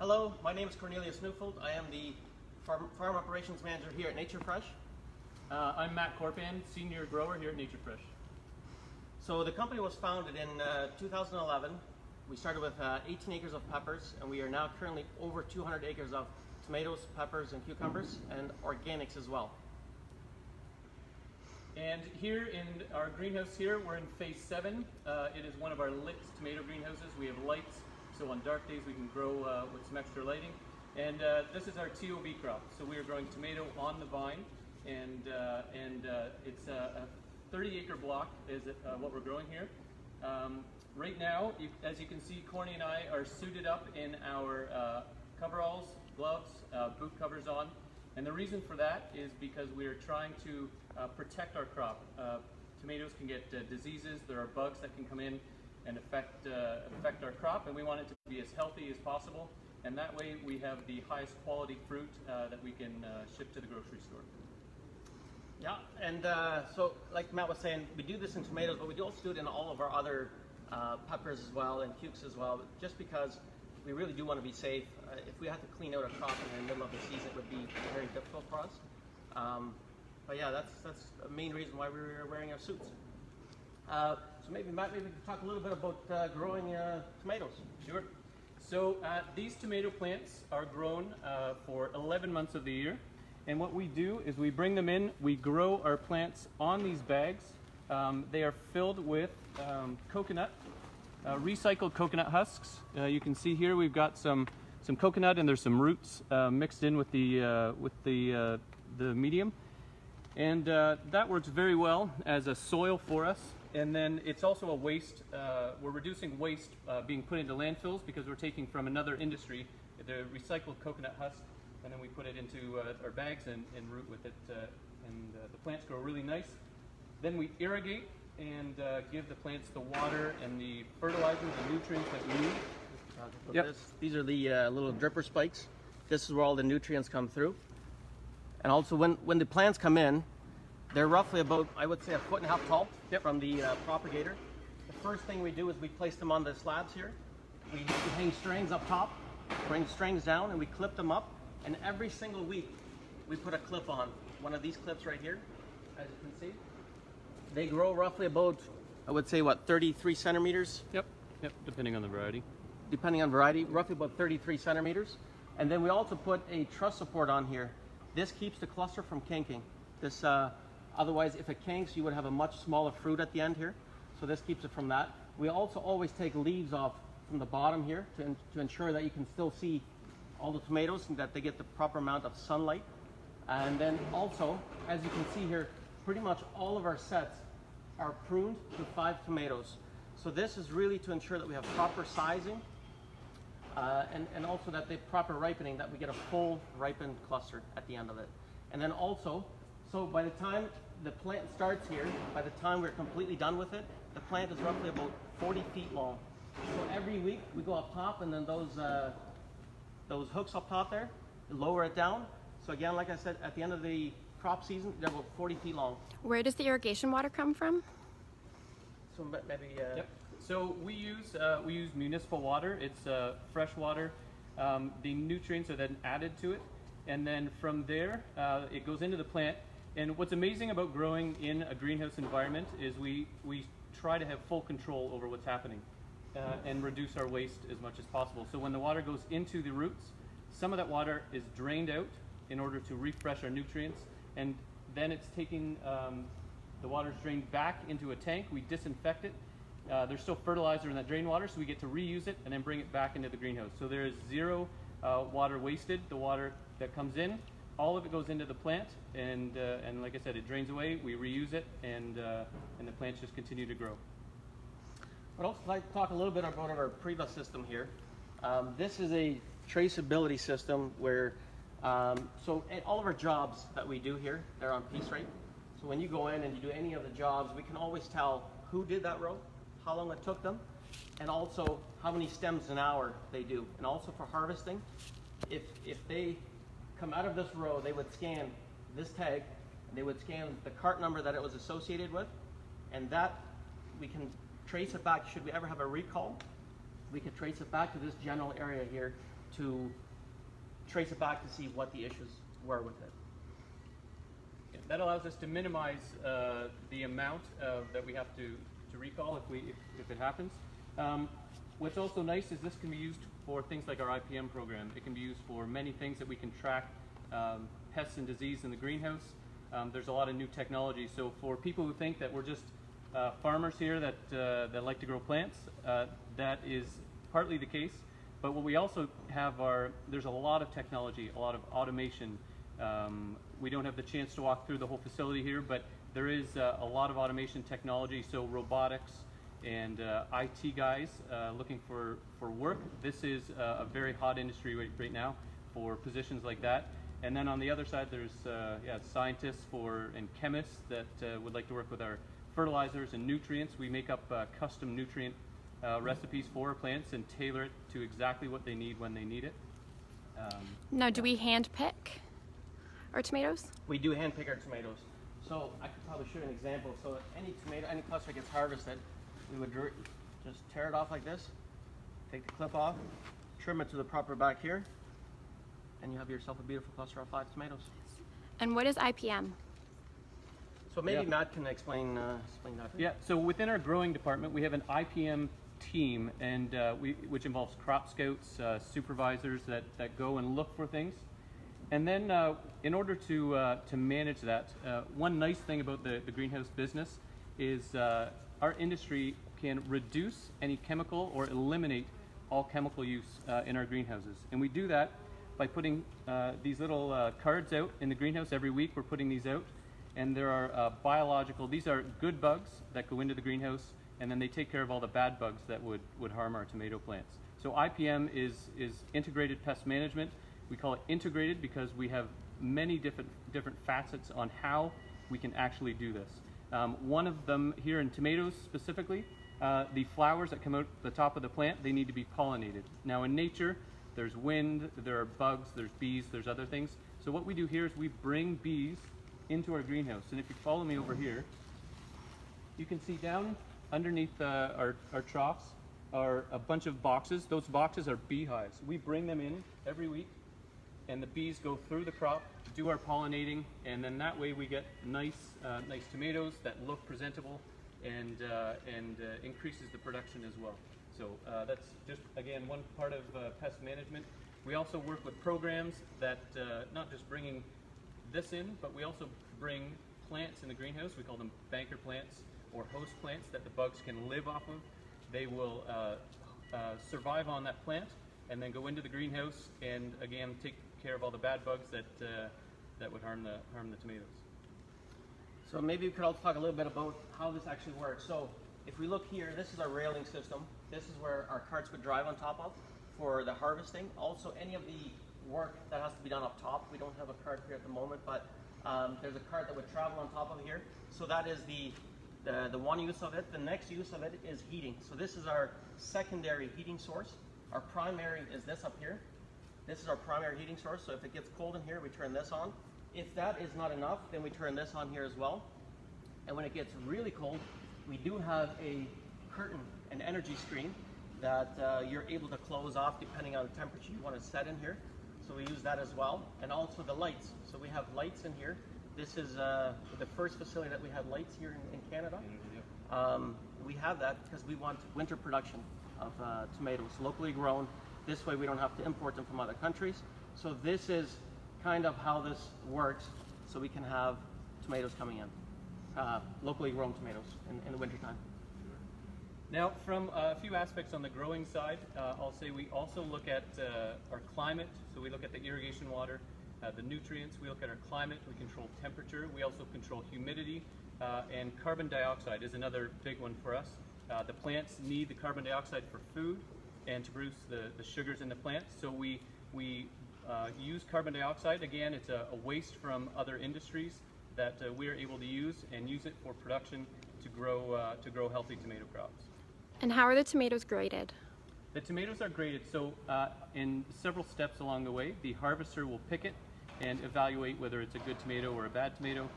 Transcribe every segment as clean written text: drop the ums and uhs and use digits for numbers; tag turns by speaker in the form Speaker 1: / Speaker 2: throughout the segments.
Speaker 1: Hello, my name is Cornelius Neufeld. I am the Farm Operations Manager here at Nature Fresh.
Speaker 2: I'm Matt Corpan, Senior Grower here at Nature Fresh.
Speaker 1: So the company was founded in 2011. We started with 18 acres of peppers, and we are now currently over 200 acres of tomatoes, peppers, and cucumbers, and organics as well.
Speaker 2: And here in our greenhouse here, we're in phase 7. It is one of our lit tomato greenhouses. We have lights, so on dark days we can grow with some extra lighting. And this is our TOB crop. So we are growing tomato on the vine, and it's a 30-acre block is what we're growing here. Right now, as you can see, Corny and I are suited up in our coveralls, gloves, boot covers on. And the reason for that is because we are trying to protect our crop. Tomatoes can get diseases. There are bugs that can come in and affect our crop, and we want it to be as healthy as possible. And that way we have the highest quality fruit that we can ship to the grocery store.
Speaker 1: Yeah, and so like Matt was saying, we do this in tomatoes, but we do also do it in all of our other peppers as well and cukes as well, just because we really do want to be safe. If we had to clean out a crop in the middle of the season, it would be very difficult for us. But yeah, that's the main reason why we were wearing our suits. So maybe Matt, maybe we could talk a little bit about growing tomatoes.
Speaker 2: Sure. So these tomato plants are grown for 11 months of the year. And what we do is we bring them in, we grow our plants on these bags. They are filled with coconut, recycled coconut husks. You can see here we've got some coconut, and there's some roots mixed in with the medium. And that works very well as a soil for us. And then it's also a waste. We're reducing waste being put into landfills because we're taking from another industry the recycled coconut husk, and then we put it into our bags and root with it, and the plants grow really nice. Then we irrigate and give the plants the water and the fertilizers and nutrients that we need.
Speaker 1: Yep. These are the little dripper spikes. This is where all the nutrients come through. And also when the plants come in, they're roughly about, I would say, 1.5 feet tall.
Speaker 2: Yep.
Speaker 1: From the propagator. The first thing we do is we place them on the slabs here. We hang strings up top, bring strings down, and we clip them up. And every single week, we put a clip on. One of these clips right here, as you can see. They grow roughly about, I would say, what, 33 centimeters?
Speaker 2: Yep, depending on the variety.
Speaker 1: Depending on variety, roughly about 33 centimeters. And then we also put a truss support on here. This keeps the cluster from kinking. This, otherwise, if it kinks, you would have a much smaller fruit at the end here. So this keeps it from that. We also always take leaves off from the bottom here to ensure that you can still see all the tomatoes and that they get the proper amount of sunlight. And then also, as you can see here, pretty much all of our sets are pruned to 5 tomatoes. So this is really to ensure that we have proper sizing and also that the proper ripening, that we get a full ripened cluster at the end of it. And then also, so by the time the plant starts here, by the time we're completely done with it, the plant is roughly about 40 feet long. So every week we go up top, and then those hooks up top there, lower it down. So again, like I said, at the end of the crop season, they're about 40 feet long.
Speaker 3: Where does the irrigation water come from?
Speaker 1: So maybe.
Speaker 2: Yep. So we use municipal water. It's fresh water. The nutrients are then added to it, and then from there it goes into the plant. And what's amazing about growing in a greenhouse environment is we try to have full control over what's happening and reduce our waste as much as possible. So when the water goes into the roots, some of that water is drained out in order to refresh our nutrients, and then it's taking the water's drained back into a tank. We disinfect it. There's still fertilizer in that drain water, so we get to reuse it and then bring it back into the greenhouse. So there is zero water wasted. The water that comes in, all of it goes into the plant, and like I said, it drains away. We reuse it, and the plants just continue to grow.
Speaker 1: I'd also like to talk a little bit about our Priva system here. This is a traceability system where, so all of our jobs that we do here, they're on piece rate. So when you go in and you do any of the jobs, we can always tell who did that row, how long it took them, and also how many stems an hour they do. And also for harvesting, if they come out of this row, they would scan this tag, and they would scan the cart number that it was associated with, and that we can trace it back. Should we ever have a recall, we could trace it back to this general area here, to trace it back to see what the issues were with it.
Speaker 2: Yeah, that allows us to minimize the amount that we have to recall if it happens. What's also nice is this can be used for things like our IPM program. It can be used for many things that we can track pests and disease in the greenhouse. There's a lot of new technology. So for people who think that we're just farmers here that like to grow plants, that is partly the case. But what we also have there's a lot of technology, a lot of automation. We don't have the chance to walk through the whole facility here, but there is a lot of automation technology, so robotics and IT guys looking for work. This is a very hot industry right now for positions like that. And then on the other side, there's scientists and chemists that would like to work with our fertilizers and nutrients. We make up custom nutrient recipes for our plants and tailor it to exactly what they need when they need it.
Speaker 3: Now, do we hand pick our tomatoes?
Speaker 1: We do hand pick our tomatoes. So I could probably show you an example. So any cluster gets harvested, we would just tear it off like this, take the clip off, trim it to the proper back here, and you have yourself a beautiful cluster of 5 tomatoes.
Speaker 3: And what is IPM?
Speaker 1: So maybe
Speaker 2: Yeah.
Speaker 1: Matt can explain that.
Speaker 2: Yeah, so within our growing department, we have an IPM team, and which involves crop scouts, supervisors that go and look for things. And then in order to manage that, one nice thing about the greenhouse business is our industry can reduce any chemical or eliminate all chemical use in our greenhouses. And we do that by putting these little cards out in the greenhouse. Every week we're putting these out. And there are these are good bugs that go into the greenhouse, and then they take care of all the bad bugs that would harm our tomato plants. So IPM is integrated pest management. We call it integrated because we have many different facets on how we can actually do this. One of them here in tomatoes specifically, the flowers that come out the top of the plant, they need to be pollinated. Now in nature, there's wind, there are bugs, there's bees, there's other things. So what we do here is we bring bees into our greenhouse. And if you follow me over here, you can see down underneath our troughs are a bunch of boxes. Those boxes are beehives. We bring them in every week, and the bees go through the crop, do our pollinating, and then that way we get nice tomatoes that look presentable and increases the production as well. So that's just, again, one part of pest management. We also work with programs that not just bringing this in, but we also bring plants in the greenhouse. We call them banker plants or host plants that the bugs can live off of. They will survive on that plant and then go into the greenhouse and again take care of all the bad bugs that would harm the tomatoes.
Speaker 1: So maybe we could also talk a little bit about how this actually works. So if we look here, this is our railing system. This is where our carts would drive on top of for the harvesting. Also, any of the work that has to be done up top. We don't have a cart here at the moment, but there's a cart that would travel on top of here. So that is the one use of it. The next use of it is heating. So this is our secondary heating source. Our primary is this up here. This is our primary heating source. So if it gets cold in here, we turn this on. If that is not enough, then we turn this on here as well. And when it gets really cold, we do have a curtain, an energy screen that you're able to close off depending on the temperature you want to set in here. So we use that as well. And also the lights. So we have lights in here. This is the first facility that we have lights here in Canada. We have that because we want winter production of tomatoes, locally grown. This way we don't have to import them from other countries. So this is kind of how this works, so we can have tomatoes coming in, locally grown tomatoes in the wintertime.
Speaker 2: Now, from a few aspects on the growing side, I'll say we also look at our climate. So we look at the irrigation water, the nutrients. We look at our climate. We control temperature. We also control humidity, and carbon dioxide is another big one for us. The plants need the carbon dioxide for food and to produce the sugars in the plants. So we use carbon dioxide. Again, it's a waste from other industries that we are able to use and use it for production to grow healthy tomato crops.
Speaker 3: And how are the tomatoes graded?
Speaker 2: The tomatoes are graded, so in several steps along the way, the harvester will pick it and evaluate whether it's a good tomato or a bad tomato,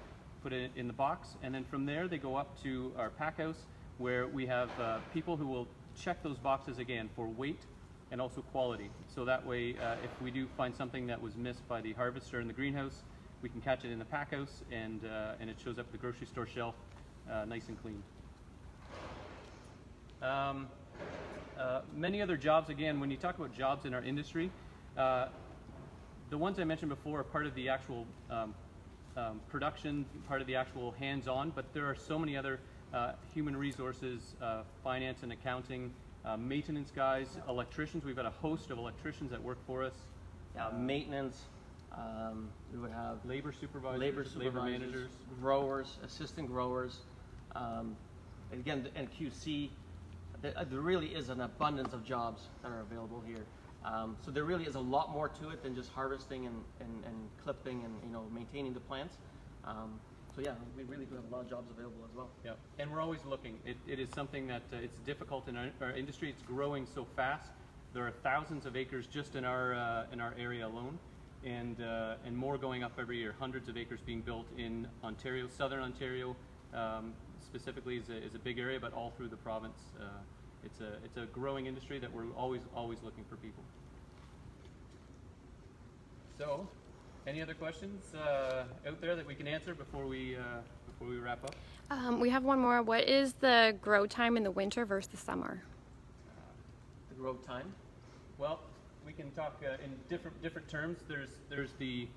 Speaker 2: put it in the box, and then from there they go up to our pack house where we have people who will check those boxes again for weight and also quality. So that way, if we do find something that was missed by the harvester in the greenhouse, we can catch it in the pack house, and it shows up at the grocery store shelf nice and clean. Many other jobs, again, when you talk about jobs in our industry, the ones I mentioned before are part of the actual production, part of the actual hands-on, but there are so many other human resources, finance and accounting, maintenance guys, electricians. We've got a host of electricians that work for us.
Speaker 1: Maintenance. We would have
Speaker 2: Labor supervisors,
Speaker 1: labor
Speaker 2: managers,
Speaker 1: growers, assistant growers, and again, and QC. There really is an abundance of jobs that are available here. So there really is a lot more to it than just harvesting and clipping and maintaining the plants. So yeah, we really do have a lot of jobs available as well.
Speaker 2: Yeah, and we're always looking. It is something that it's difficult in our industry. It's growing so fast. There are thousands of acres just in our area alone, and more going up every year. Hundreds of acres being built in Ontario, southern Ontario, specifically is a big area, but all through the province. It's a growing industry that we're always looking for people. So, any other questions out there that we can answer before we wrap up?
Speaker 3: We have one more. What is the grow time in the winter versus the summer?
Speaker 1: The grow time.
Speaker 2: Well, we can talk in different terms. There's the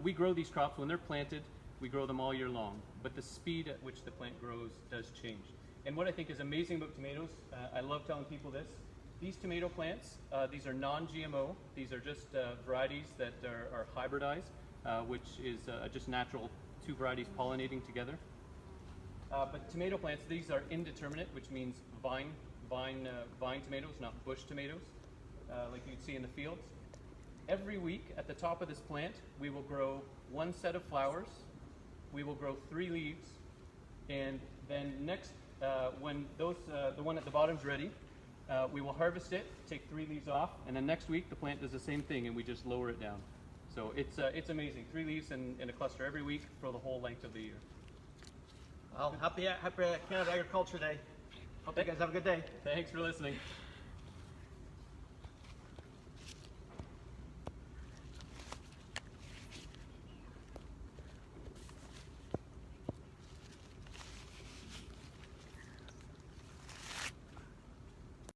Speaker 2: we grow these crops when they're planted. We grow them all year long, but the speed at which the plant grows does change. And what I think is amazing about tomatoes, I love telling people this. These tomato plants, these are non-GMO. These are just varieties that are hybridized, which is just natural two varieties pollinating together. But tomato plants, these are indeterminate, which means vine tomatoes, not bush tomatoes, like you'd see in the fields. Every week at the top of this plant, we will grow one set of flowers. We will grow 3 leaves, and then next, when the one at the bottom's ready, we will harvest it, take 3 leaves off, and then next week the plant does the same thing, and we just lower it down. So it's amazing. 3 leaves in a cluster every week for the whole length of the year.
Speaker 1: Well, happy Canada Agriculture Day. Hope you guys have a good day.
Speaker 2: Thanks for listening.